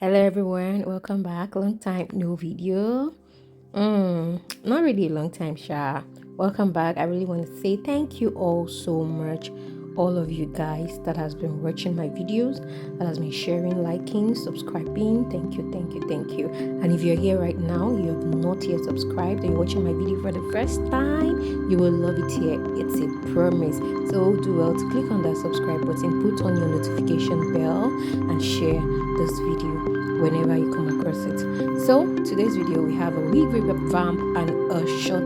Hello everyone, welcome back. Long time no video. Not really a long time, Sha. Welcome back. I really want to say thank you all so much, all of you guys that has been watching my videos, that has been sharing, liking, subscribing. Thank you, thank you, thank you. And if you're here right now, you have not yet subscribed, and you're watching my video for the first time, you will love it here. It's a promise. So do well to click on that subscribe button, put on your notification bell, and share this video whenever you come across it. So today's video, we have a wig revamp and a short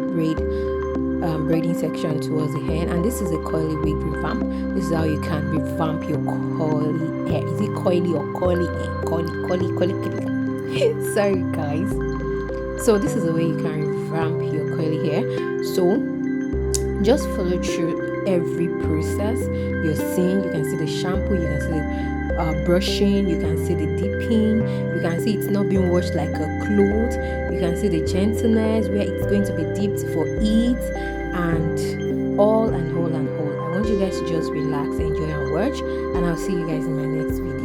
braiding section towards the hair, and this is a coily wig revamp. This is how you can revamp your coily hair. Is it coily or curly hair? Coily. Sorry guys. So this is the way you can revamp your coily hair. So just follow through every process you're seeing. You can see the shampoo, you can see the brushing, you can see the dipping, you can see it's not being washed like a cloth, you can see the gentleness where it's going to be dipped for it, and all. I want you guys to just relax, enjoy and watch, and I'll see you guys in my next video.